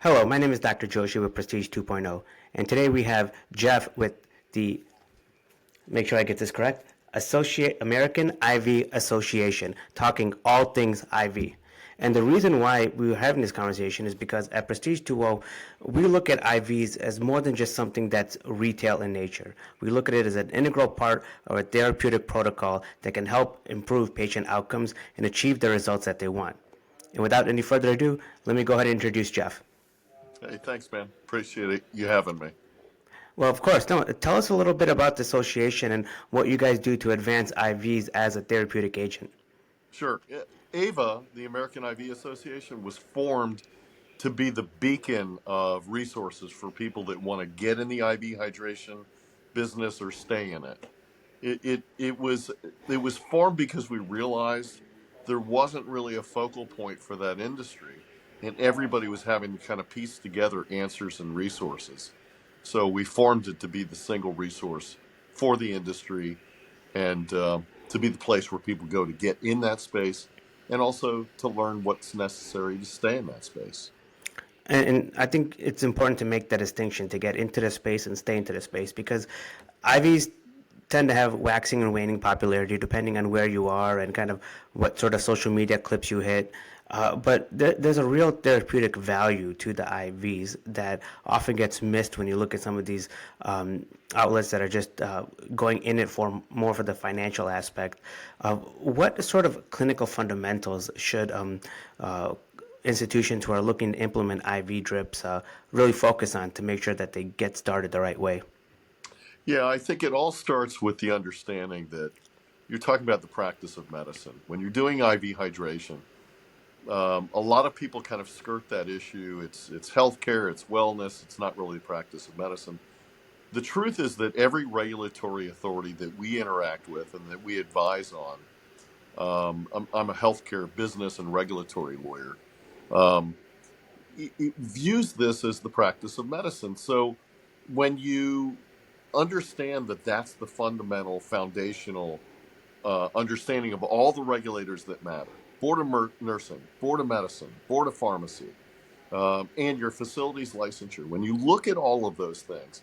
Hello, my name is Dr. Joshi with Prestige 2.0, and today we have Jeff with the, make sure I get this correct, American IV Association, talking all things IV. And the reason why we were having this conversation is because at Prestige 2.0, we look at IVs as more than just something that's retail in nature. We look at it as an integral part of a therapeutic protocol that can help improve patient outcomes and achieve the results that they want. And without any further ado, let me go ahead and introduce Jeff. Hey, thanks, man. Appreciate it. You having me. Well, of course. No, tell us a little bit about the association and what you guys do to advance IVs as a therapeutic agent. Sure. AVA, the American IV Association, was formed to be the beacon of resources for people that want to get in the IV hydration business or stay in it. It was formed because we realized there wasn't really a focal point for that industry, and everybody was having to kind of piece together answers and resources. So we formed it to be the single resource for the industry and to be the place where people go to get in that space and also to learn what's necessary to stay in that space. And I think it's important to make that distinction to get into the space and stay into the space because IVs tend to have waxing and waning popularity depending on where you are and kind of what sort of social media clips you hit. But there's a real therapeutic value to the IVs that often gets missed when you look at some of these outlets that are just going in it for more for the financial aspect. What sort of clinical fundamentals should institutions who are looking to implement IV drips really focus on to make sure that they get started the right way? Yeah, I think it all starts with the understanding that you're talking about the practice of medicine. When you're doing IV hydration, a lot of people kind of skirt that issue. It's healthcare, it's wellness, it's not really the practice of medicine. The truth is that every regulatory authority that we interact with and that we advise on, I'm a healthcare business and regulatory lawyer, um, it views this as the practice of medicine. So when you understand that that's the fundamental foundational understanding of all the regulators that matter, board of nursing, board of medicine, board of pharmacy, and your facilities licensure, when you look at all of those things,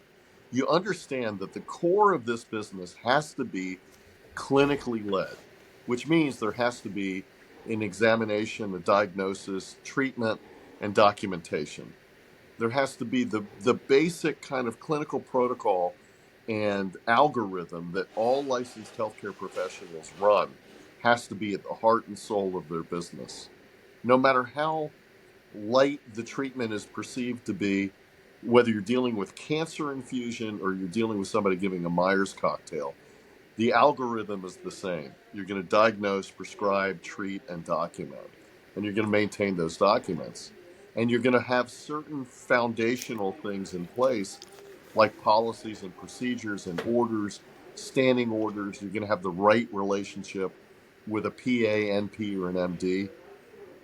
you understand that the core of this business has to be clinically led, which means there has to be an examination, a diagnosis, treatment, and documentation. There has to be the basic kind of clinical protocol and algorithm that all licensed healthcare professionals run has to be at the heart and soul of their business. No matter how light the treatment is perceived to be, whether you're dealing with cancer infusion or you're dealing with somebody giving a Myers cocktail, the algorithm is the same. You're going to diagnose, prescribe, treat, and document. And you're going to maintain those documents. And you're going to have certain foundational things in place, like policies and procedures and orders, standing orders. You're going to have the right relationship with a PA, NP, or an MD.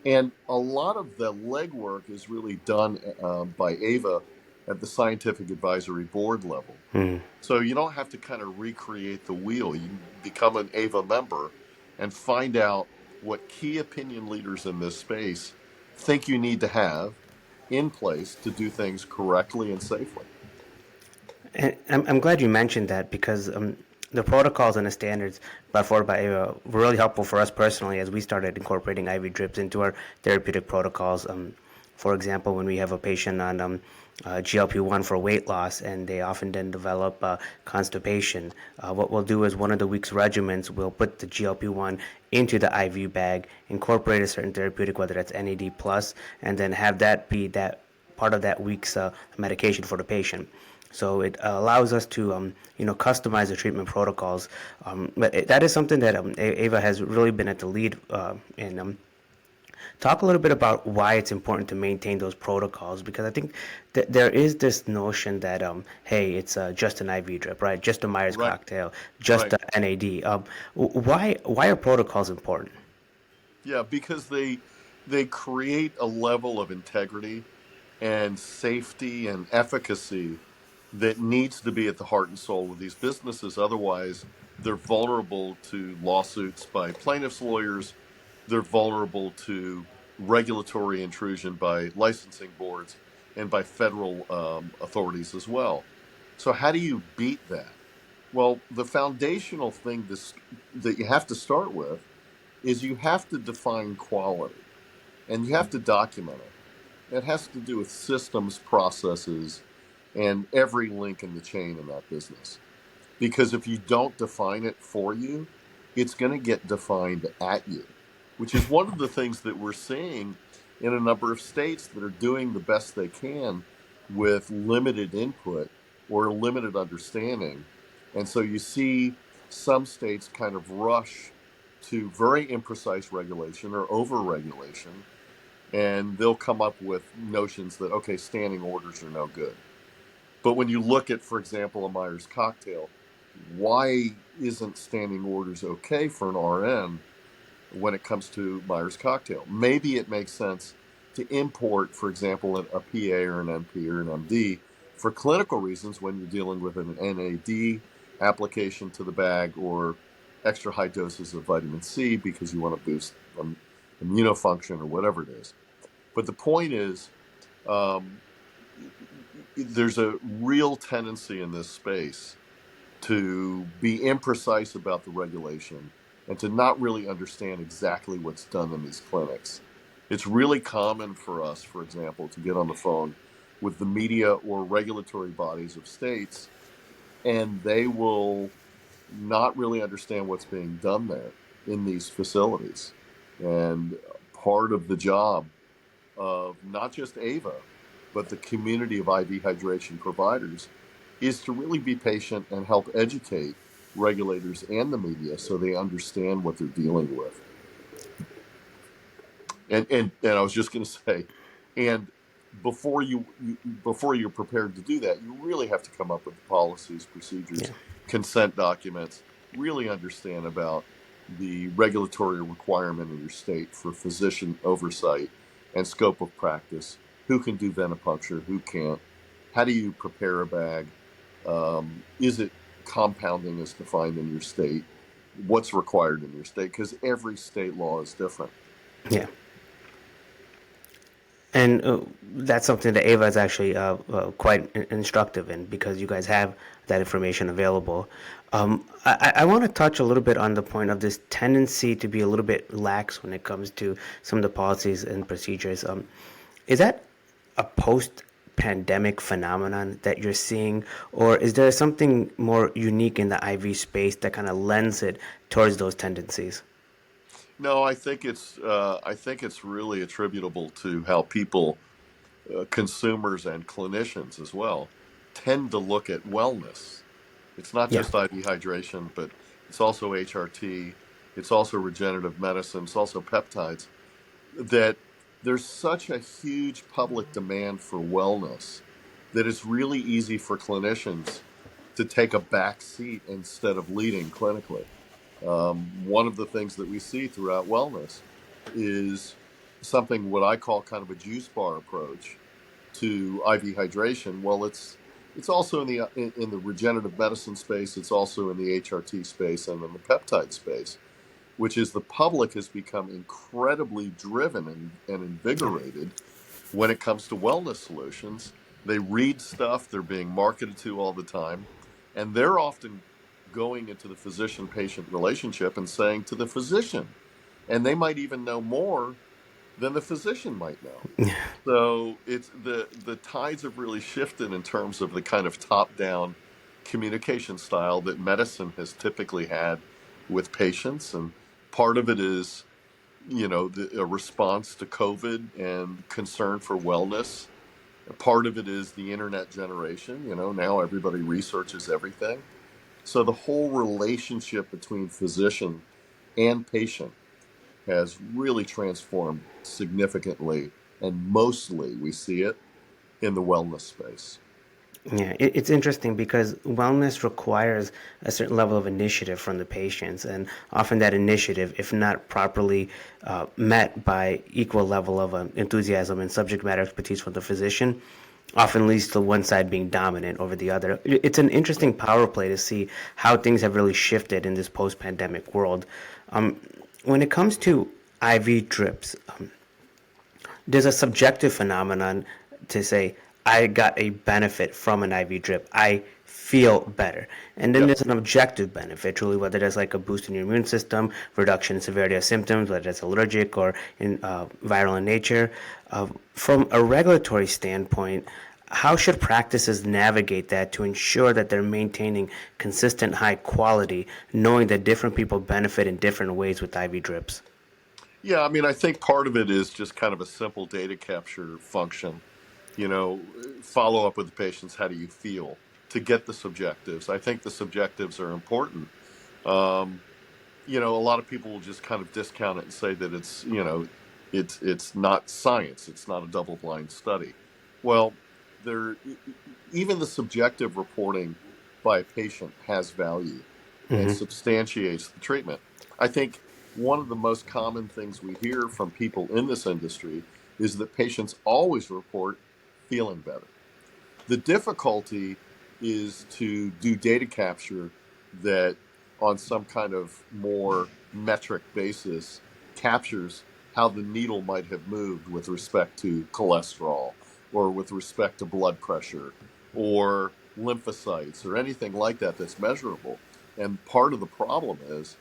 And a lot of the legwork is really done by AVA at the scientific advisory board level. Hmm. So you don't have to kind of recreate the wheel. You can become an AVA member and find out what key opinion leaders in this space think you need to have in place to do things correctly and safely. And I'm glad you mentioned that because the protocols and the standards brought forward by AVA were really helpful for us personally as we started incorporating IV drips into our therapeutic protocols. For example, when we have a patient on GLP-1 for weight loss and they often then develop constipation, what we'll do is one of the week's regimens, we'll put the GLP-1 into the IV bag, incorporate a certain therapeutic, whether that's NAD plus, and then have that be that part of that week's medication for the patient. So it allows us to, customize the treatment protocols. But that is something that AVA has really been at the lead in. Talk a little bit about why it's important to maintain those protocols because I think that there is this notion that, hey, it's just an IV drip, right? Just a Myers Right, cocktail, just right. a NAD. Why are protocols important? Yeah, because they create a level of integrity and safety and efficacy that needs to be at the heart and soul of these businesses. Otherwise, they're vulnerable to lawsuits by plaintiffs' lawyers. They're vulnerable to regulatory intrusion by licensing boards. and by federal authorities as well. So, how do you beat that? Well, the foundational thing that you have to start with is you have to define quality and you have to document it. It has to do with systems, processes, and every link in the chain in that business. Because if you don't define it for you, it's going to get defined at you, which is one of the things that we're seeing in a number of states that are doing the best they can with limited input or limited understanding. And so you see some states kind of rush to very imprecise regulation or over regulation, and they'll come up with notions that, okay, standing orders are no good. But when you look at, for example, a Myers cocktail, why isn't standing orders okay for an RN when it comes to Myers cocktail? Maybe it makes sense to import, for example, a PA or an NP or an MD for clinical reasons when you're dealing with an NAD application to the bag or extra high doses of vitamin C because you want to boost immunofunction or whatever it is. But the point is, um, there's a real tendency in this space to be imprecise about the regulation and to not really understand exactly what's done in these clinics. It's really common for us, for example, to get on the phone with the media or regulatory bodies of states, and they will not really understand what's being done there in these facilities. And part of the job of not just AVA, but the community of IV hydration providers is to really be patient and help educate regulators and the media so they understand what they're dealing with. And I was just going to say, and before you're prepared to do that, you really have to come up with policies, Yeah. procedures, consent documents, really understand about the regulatory requirement in your state for physician oversight and scope of practice, who can do venipuncture, who can't, how do you prepare a bag, is it compounding as defined in your state, what's required in your state, because every state law is different. Yeah. And that's something that Ava is actually quite instructive in because you guys have that information available. I want to touch a little bit on the point of this tendency to be a little bit lax when it comes to some of the policies and procedures. Is that a post pandemic phenomenon that you're seeing, or is there something more unique in the IV space that kind of lends it towards those tendencies? No, I think it's really attributable to how people, consumers and clinicians as well, tend to look at wellness. It's not Yeah. just IV hydration, but it's also HRT, it's also regenerative medicine, it's also peptides. That there's such a huge public demand for wellness that it's really easy for clinicians to take a back seat instead of leading clinically. One of the things that we see throughout wellness is something what I call kind of a juice bar approach to IV hydration. Well, it's also in the regenerative medicine space. It's also in the HRT space and in the peptide space, which is the public has become incredibly driven and invigorated when it comes to wellness solutions. They read stuff they're being marketed to all the time, and they're often going into the physician patient relationship and saying to the physician, and they might even know more than the physician might know. So it's the tides have really shifted in terms of the kind of top down communication style that medicine has typically had with patients, and part of it is, a response to COVID and concern for wellness. Part of it is the internet generation. Now everybody researches everything. So the whole relationship between physician and patient has really transformed significantly, and mostly we see it in the wellness space. Yeah, it's interesting because wellness requires a certain level of initiative from the patients, and often that initiative, if not properly met by equal level of enthusiasm and subject matter expertise from the physician, often leads to one side being dominant over the other. It's an interesting power play to see how things have really shifted in this post-pandemic world. Um, when it comes to IV drips, there's a subjective phenomenon to say, I got a benefit from an IV drip. I feel better. And then Yep. there's an objective benefit, truly, whether that's like a boost in your immune system, reduction in severity of symptoms, whether it's allergic or viral in nature. From a regulatory standpoint, how should practices navigate that to ensure that they're maintaining consistent high quality, knowing that different people benefit in different ways with IV drips? Yeah, I mean, I think part of it is just kind of a simple data capture function. Follow up with the patients. How do you feel to get the subjectives? I think the subjectives are important. Um, a lot of people will just kind of discount it and say that it's not science. It's not a double-blind study. Well, even the subjective reporting by a patient has value and Mm-hmm. substantiates the treatment. I think one of the most common things we hear from people in this industry is that patients always report feeling better. The difficulty is to do data capture that, on some kind of more metric basis, captures how the needle might have moved with respect to cholesterol or with respect to blood pressure or lymphocytes or anything like that that's measurable. And part of the problem is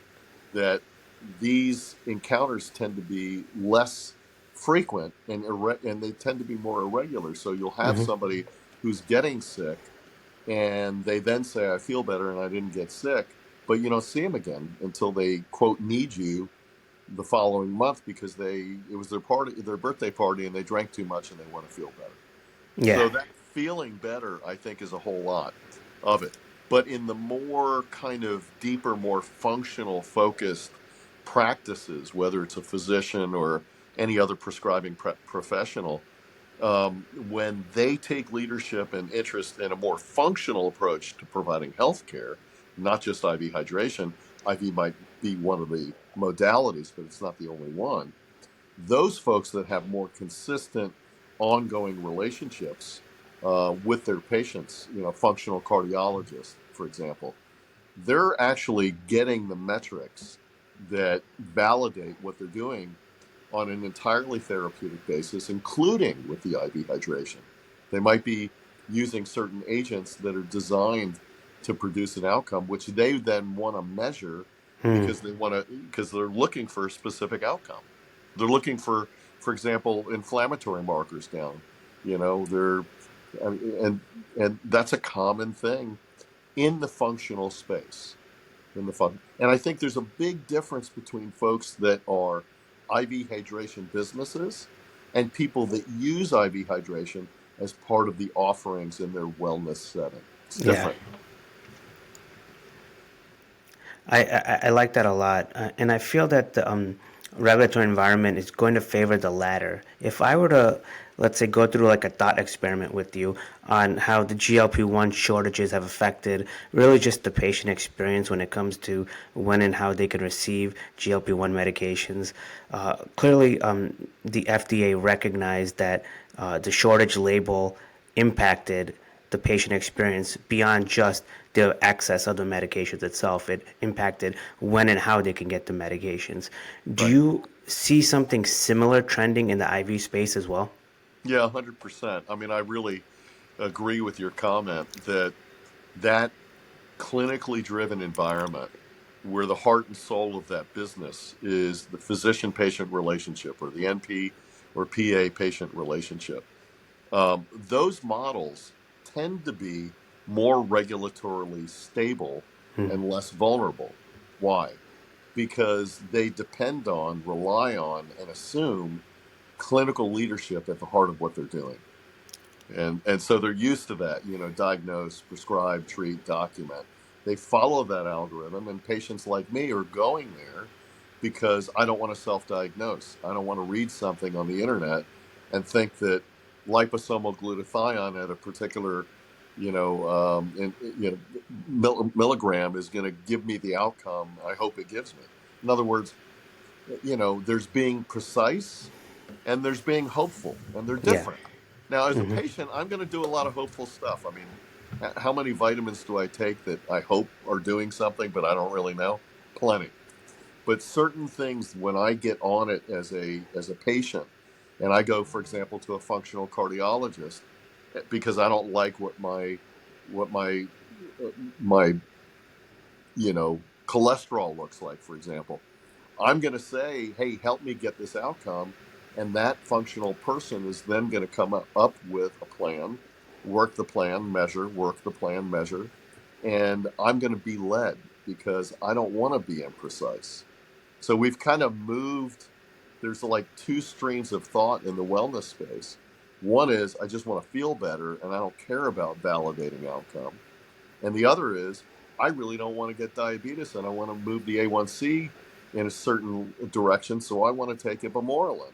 that these encounters tend to be less frequent and they tend to be more irregular. So you'll have Mm-hmm. somebody who's getting sick and they then say, I feel better and I didn't get sick, but you don't see them again until they quote need you the following month because it was their birthday party, and they drank too much and they want to feel better. Yeah. So that feeling better, I think, is a whole lot of it. But in the more kind of deeper, more functional focused practices, whether it's a physician or any other prescribing professional, when they take leadership and interest in a more functional approach to providing health care, not just IV hydration, IV might be one of the modalities, but it's not the only one. Those folks that have more consistent, ongoing relationships with their patients, functional cardiologists, for example, they're actually getting the metrics that validate what they're doing on an entirely therapeutic basis, including with the IV hydration. They might be using certain agents that are designed to produce an outcome, which they then want to measure Hmm. because they're looking for a specific outcome. They're looking for example, inflammatory markers down. They're and that's a common thing in the functional space and I think there's a big difference between folks that are IV hydration businesses and people that use IV hydration as part of the offerings in their wellness setting. It's Yeah. different. I like that a lot, and I feel that the regulatory environment is going to favor the latter. If I were to, let's say, go through like a thought experiment with you on how the GLP-1 shortages have affected really just the patient experience when it comes to when and how they can receive GLP-1 medications. Clearly, the FDA recognized that the shortage label impacted the patient experience beyond just the access of the medications itself. It impacted when and how they can get the medications. Do Right. you see something similar trending in the IV space as well? Yeah, 100%. I mean, I really agree with your comment that clinically driven environment where the heart and soul of that business is the physician patient relationship or the NP or PA patient relationship. Those models tend to be more regulatorily stable and less vulnerable. Why? Because they depend on, rely on, and assume clinical leadership at the heart of what they're doing. And so they're used to that, diagnose, prescribe, treat, document. They follow that algorithm, and patients like me are going there because I don't want to self-diagnose. I don't want to read something on the internet and think that liposomal glutathione at a particular, milligram is going to give me the outcome I hope it gives me. In other words, there's being precise and there's being hopeful, and they're Yeah. different. Now, as a patient, I'm going to do a lot of hopeful stuff. I mean, how many vitamins do I take that I hope are doing something, but I don't really know? Plenty. But certain things, when I get on it as a patient, and I go, for example, to a functional cardiologist because I don't like what my cholesterol looks like, for example. I'm going to say, hey, help me get this outcome. And that functional person is then going to come up with a plan, work the plan, measure, work the plan, measure. And I'm going to be led because I don't want to be imprecise. So we've kind of moved, there's like two streams of thought in the wellness space. One is I just want to feel better and I don't care about validating outcome. And the other is, I really don't want to get diabetes and I want to move the A1C in a certain direction. So I want to take ipamorelin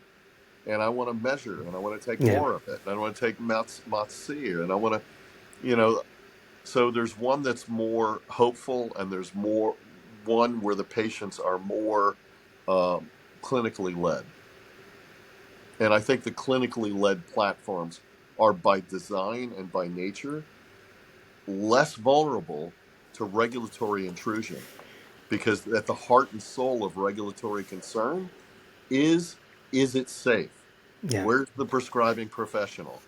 and I want to measure and I want to take Yeah. more of it. And I want to take MATC and I want to, you know, so there's one that's more hopeful and there's one where the patients are more um, clinically led. And I think the clinically led platforms are by design and by nature less vulnerable to regulatory intrusion because at the heart and soul of regulatory concern is it safe? Yeah. Where's the prescribing professional?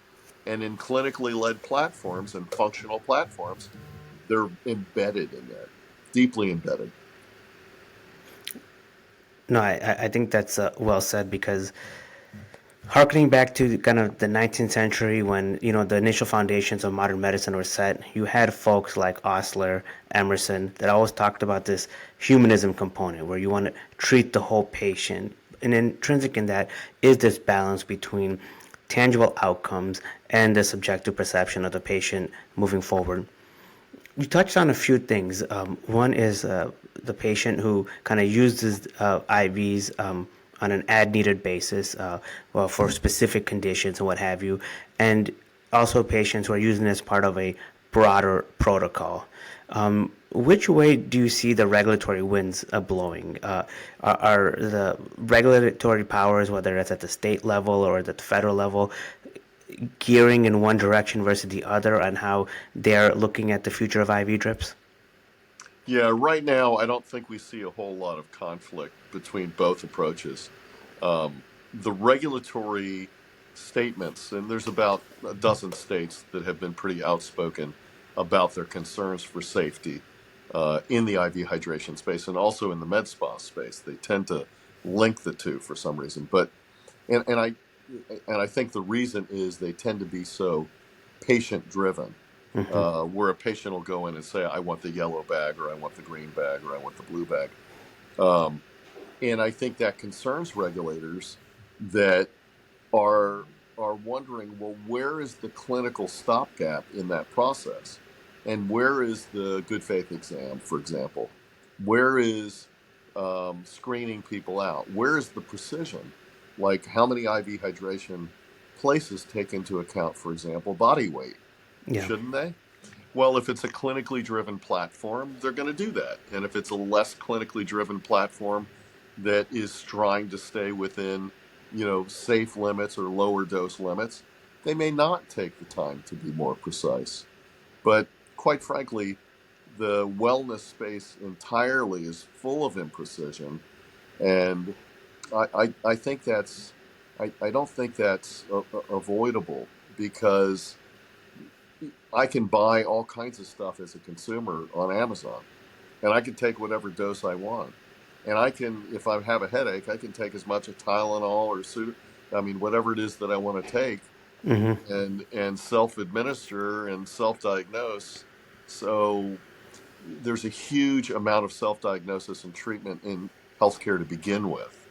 And in clinically led platforms and functional platforms, they're embedded in that, deeply embedded. No, I think that's well said because harkening back to kind of the 19th century when the initial foundations of modern medicine were set, you had folks like Osler, Emerson that always talked about this humanism component where you want to treat the whole patient. And intrinsic in that is this balance between tangible outcomes and the subjective perception of the patient moving forward. You touched on a few things. One is the patient who kind of uses IVs on an ad-needed basis, well, for specific conditions and what have you, and also patients who are using it as part of a broader protocol. Which way do you see the regulatory winds blowing? Are the regulatory powers, whether it's at the state level or at the federal level, gearing in one direction versus the other on how they're looking at the future of IV drips? Yeah, right now, I don't think we see a whole lot of conflict between both approaches. The regulatory statements, and there's about a dozen states that have been pretty outspoken about their concerns for safety in the IV hydration space and also in the med spa space. They tend to link the two for some reason, but and and I and I think the reason is they tend to be so patient driven where a patient will go in and say, I want the yellow bag, or I want the green bag, or I want the blue bag. Um, and I think that concerns regulators that are are wondering, well, where is the clinical stopgap in that process? And where is the good faith exam, for example? Where is screening people out? Where is the precision? Like how many IV hydration places take into account, for example, body weight? Yeah. Shouldn't they? Well, if it's a clinically driven platform, they're going to do that. And if it's a less clinically driven platform that is trying to stay within, safe limits or lower dose limits, they may not take the time to be more precise. But quite frankly, the wellness space entirely is full of imprecision. And I think I don't think that's avoidable because I can buy all kinds of stuff as a consumer on Amazon, and I can take whatever dose I want. And I can, if I have a headache, I can take as much of Tylenol or I mean, whatever it is that I want to take, and self administer and self diagnose. So there's a huge amount of self diagnosis and treatment in healthcare to begin with.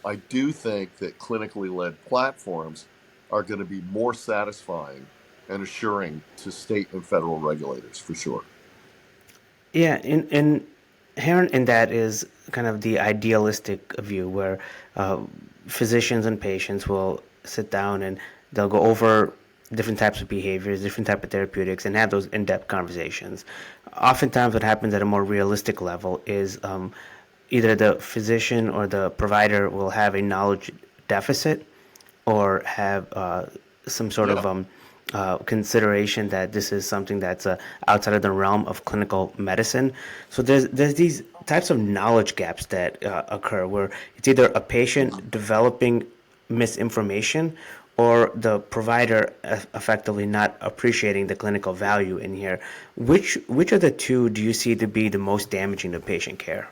I do think that clinically led platforms are going to be more satisfying and assuring to state and federal regulators for sure. Yeah, in inherent in that is kind of the idealistic view where uh, physicians and patients will sit down and they'll go over different types of behaviors, different type of therapeutics, and have those in-depth conversations. Oftentimes, what happens at a more realistic level is either the physician or the provider will have a knowledge deficit or have some sort of Yeah. consideration that this is something that's outside of the realm of clinical medicine. So there's these types of knowledge gaps that occur where it's either a patient developing misinformation or the provider effectively not appreciating the clinical value in here? Which of the two do you see to be the most damaging to patient care?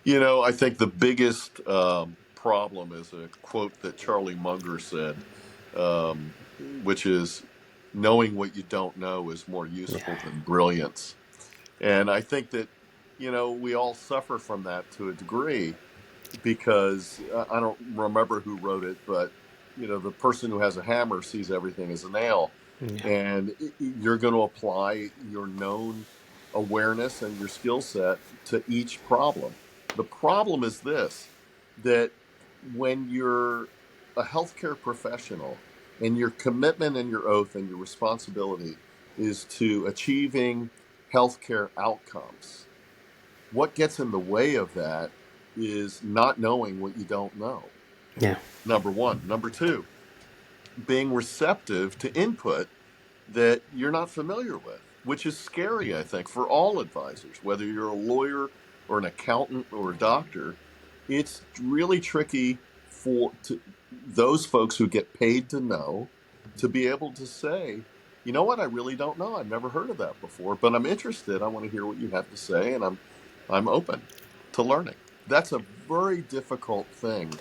I think the biggest problem is a quote that Charlie Munger said, which is, knowing what you don't know is more Yeah. useful than brilliance. And I think that, we all suffer from that to a degree because I don't remember who wrote it, but the person who has a hammer sees everything as a nail, Yeah. and you're going to apply your known awareness and your skill set to each problem. The problem is this, that when you're a healthcare professional and your commitment and your oath and your responsibility is to achieving healthcare outcomes, what gets in the way of that is not knowing what you don't know. Yeah. Number one. Number two, being receptive to input that you're not familiar with, which is scary, I think, for all advisors, whether you're a lawyer or an accountant or a doctor. It's really tricky those folks who get paid to know to be able to say, you know what, I really don't know. I've never heard of that before, but I'm interested. I want to hear what you have to say, and I'm open to learning. That's a very difficult thing,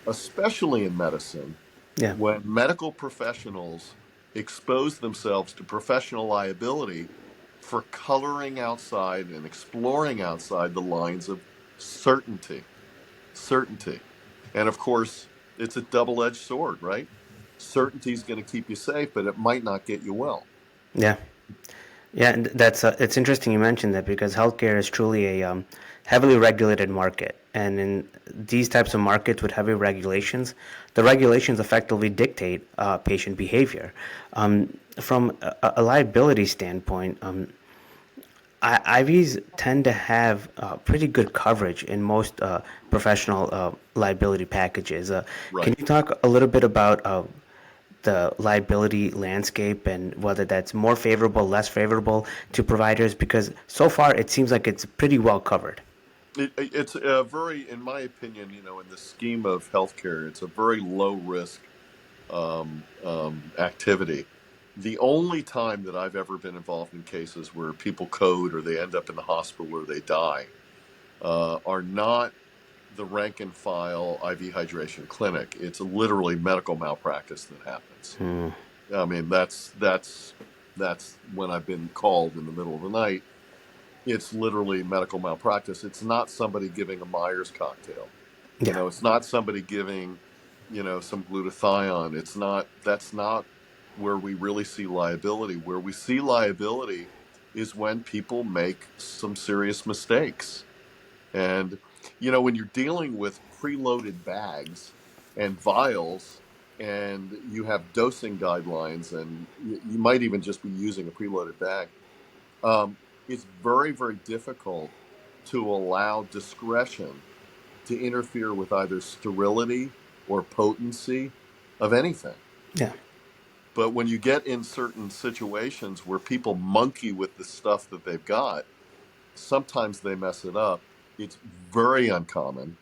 especially in medicine, Yeah. when medical professionals expose themselves to professional liability for coloring outside and exploring outside the lines of certainty. Certainty. And of course, it's a double edged sword, right? Certainty is going to keep you safe, but it might not get you well. Yeah. Yeah, and that's it's interesting you mentioned that because healthcare is truly a heavily regulated market, and in these types of markets with heavy regulations, the regulations effectively dictate patient behavior. From a liability standpoint, IVs tend to have pretty good coverage in most professional liability packages. Can Right. you talk a little bit about the liability landscape and whether that's more favorable, less favorable to providers? Because so far it seems like it's pretty well covered. It's a very, in my opinion, in the scheme of healthcare, it's a very low risk activity. The only time that I've ever been involved in cases where people code or they end up in the hospital or they die are not the rank and file IV hydration clinic. It's literally medical malpractice that happens. I mean, that's when I've been called in the middle of the night. It's literally medical malpractice. It's not somebody giving a Myers cocktail. Yeah. It's not somebody giving, some glutathione. That's not where we really see liability. Where we see liability is when people make some serious mistakes. And, when you're dealing with preloaded bags and vials and you have dosing guidelines and you might even just be using a preloaded bag, it's very, very difficult to allow discretion to interfere with either sterility or potency of anything. Yeah. But when you get in certain situations where people monkey with the stuff that they've got, sometimes they mess it up. It's very uncommon.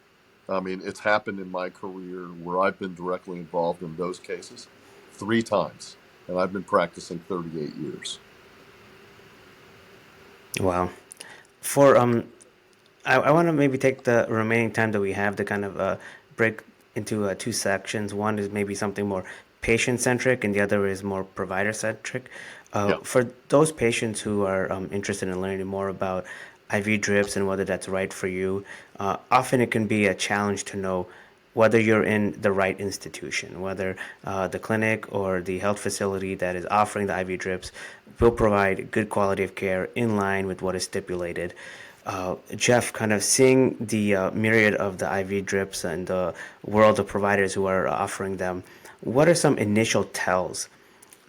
I mean, it's happened in my career where I've been directly involved in those cases 3 times, and I've been practicing 38 years. Wow. For I want to maybe take the remaining time that we have to kind of break into two sections. One is maybe something more patient centric, and the other is more provider centric. Yeah. For those patients who are interested in learning more about IV drips and whether that's right for you, often it can be a challenge to know whether you're in the right institution, whether the clinic or the health facility that is offering the IV drips will provide good quality of care in line with what is stipulated. Jeff, kind of seeing the myriad of the IV drips and the world of providers who are offering them, what are some initial tells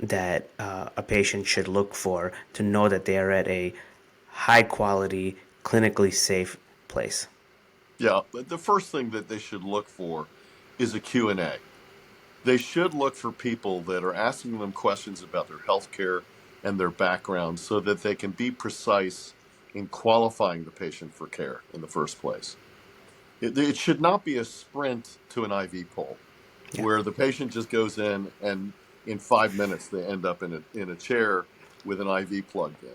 that a patient should look for to know that they are at a high quality, clinically safe place? Yeah, but the first thing that they should look for is a Q&A. They should look for people that are asking them questions about their health care and their background so that they can be precise in qualifying the patient for care in the first place. It should not be a sprint to an IV pole. Yeah. where the patient just goes in and in 5 minutes they end up in a chair with an IV plugged in.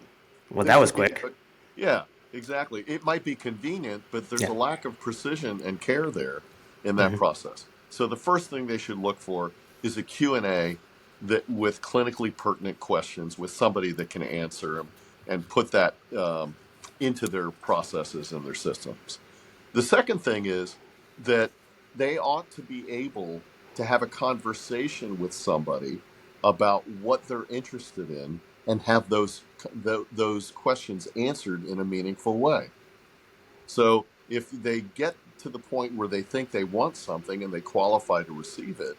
Well, There that was should be, quick. yeah, exactly. It might be convenient, but there's Yeah. a lack of precision and care there in that Hmm. process. So the first thing they should look for is a Q&A that with clinically pertinent questions with somebody that can answer them and put that into their processes and their systems. The second thing is that they ought to be able to have a conversation with somebody about what they're interested in and have those questions answered in a meaningful way. So if they get to the point where they think they want something and they qualify to receive it,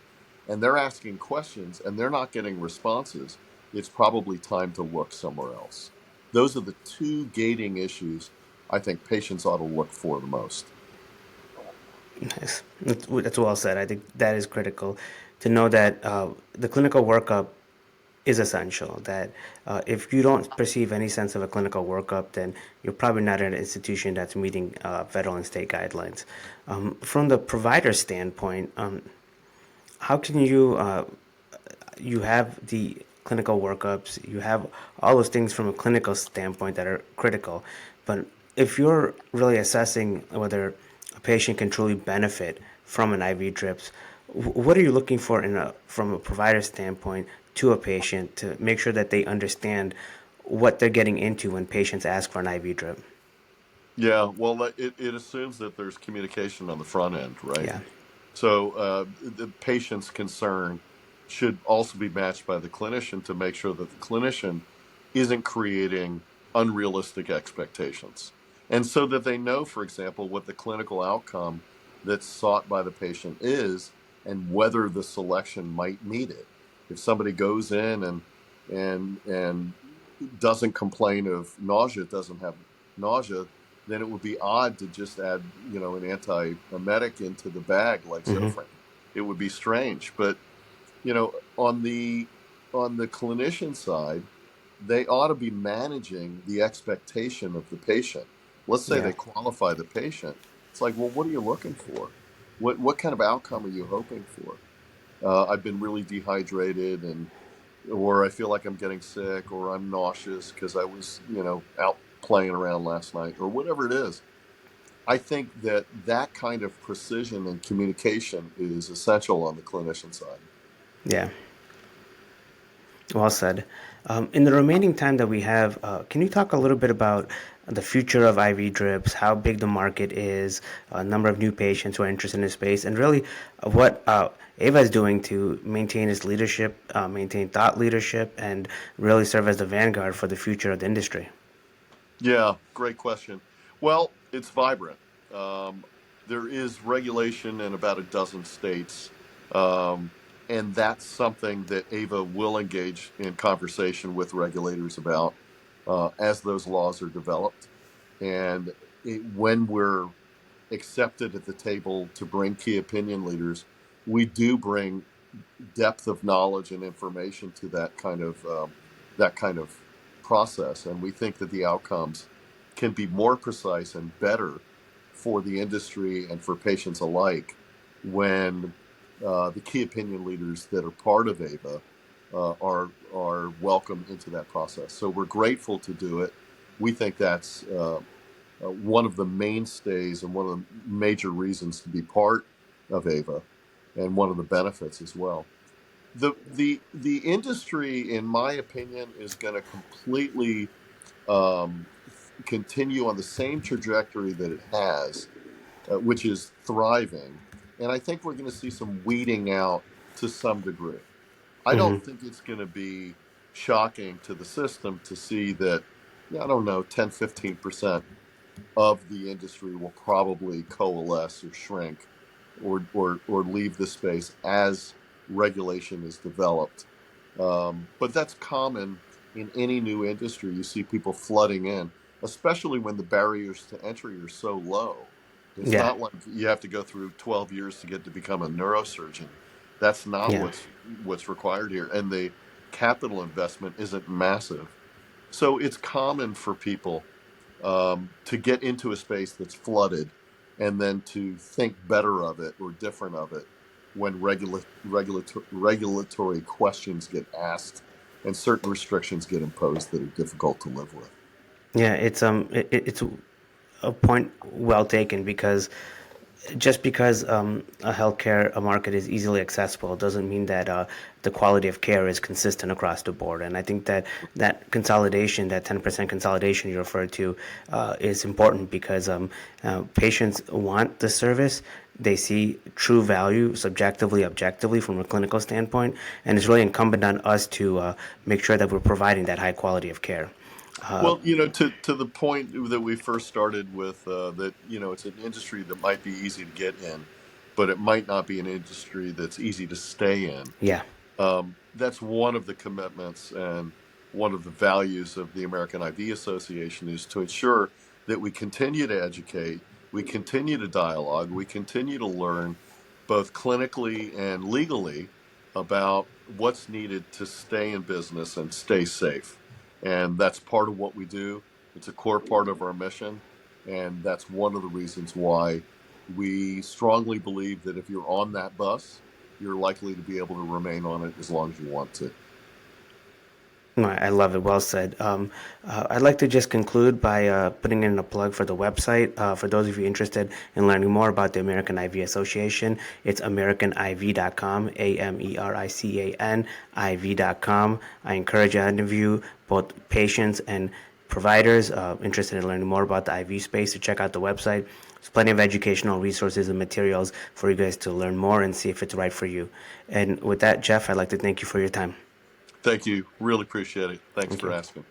and they're asking questions and they're not getting responses, it's probably time to look somewhere else. Those are the two gating issues I think patients ought to look for the most. Nice. That's well said. I think that is critical to know that the clinical workup is essential. That if you don't perceive any sense of a clinical workup, then you're probably not at an institution that's meeting federal and state guidelines. From the provider standpoint, how can you have the clinical workups, you have all those things from a clinical standpoint that are critical, but if you're really assessing whether a patient can truly benefit from an IV drips, what are you looking for from a provider standpoint to a patient to make sure that they understand what they're getting into when patients ask for an IV drip? Yeah, well, it assumes that there's communication on the front end, right? Yeah. So the patient's concern should also be matched by the clinician to make sure that the clinician isn't creating unrealistic expectations. And so that they know, for example, what the clinical outcome that's sought by the patient is and whether the selection might meet it. If somebody goes in and doesn't complain of nausea, doesn't have nausea, then it would be odd to just add, an antiemetic into the bag like Hmm. Zofran. It would be strange. But, on the clinician side, they ought to be managing the expectation of the patient. Let's say Yeah. they qualify the patient. It's like, well, what are you looking for? What kind of outcome are you hoping for? I've been really dehydrated and or I feel like I'm getting sick, or I'm nauseous because I was, out playing around last night, or whatever it is. I think that kind of precision and communication is essential on the clinician side. Yeah. Well said. In the remaining time that we have, can you talk a little bit about the future of IV drips, how big the market is, number of new patients who are interested in this space, and really what Ava is doing to maintain its leadership, maintain thought leadership, and really serve as the vanguard for the future of the industry? Yeah, great question. Well, it's vibrant. Um, there is regulation in about a dozen states, um, and that's something that AVA will engage in conversation with regulators about as those laws are developed. And when we're accepted at the table to bring key opinion leaders, we do bring depth of knowledge and information to that kind of process, and we think that the outcomes can be more precise and better for the industry and for patients alike when the key opinion leaders that are part of AVA are welcome into that process. So we're grateful to do it. We think that's one of the mainstays and one of the major reasons to be part of AVA, and one of the benefits as well. The industry, in my opinion, is going to completely um, continue on the same trajectory that it has, which is thriving. And I think we're going to see some weeding out to some degree. I Hmm. don't think it's going to be shocking to the system to see that, yeah, I don't know, 10-15% of the industry will probably coalesce or shrink or leave the space as regulation is developed. But that's common in any new industry. You see people flooding in, especially when the barriers to entry are so low. It's Yeah. not like you have to go through 12 years to get to become a neurosurgeon. That's not Yeah. what's required here, and the capital investment isn't massive. So it's common for people to get into a space that's flooded and then to think better of it or different of it when regulatory questions get asked and certain restrictions get imposed that are difficult to live with. Yeah, it's a point well taken because just because a healthcare market is easily accessible doesn't mean that the quality of care is consistent across the board. And I think that that consolidation, that 10% consolidation you referred to, is important because patients want the service. They see true value subjectively, objectively from a clinical standpoint, and it's really incumbent on us to make sure that we're providing that high quality of care. Well, to the point that we first started with, that it's an industry that might be easy to get in, but it might not be an industry that's easy to stay in. Yeah. That's one of the commitments and one of the values of the American IV Association is to ensure that we continue to educate, we continue to dialogue, we continue to learn both clinically and legally about what's needed to stay in business and stay safe. And that's part of what we do. It's a core part of our mission. And that's one of the reasons why we strongly believe that if you're on that bus, you're likely to be able to remain on it as long as you want to. No, I love it. Well said. I'd like to just conclude by putting in a plug for the website. For those of you interested in learning more about the American IV Association, it's americaniv.com, AMERICAN, IV.com. I encourage any of you, both patients and providers interested in learning more about the IV space, to check out the website. There's plenty of educational resources and materials for you guys to learn more and see if it's right for you. And with that, Jeff, I'd like to thank you for your time. Thank you. Really appreciate it. Thanks Thank for you. asking.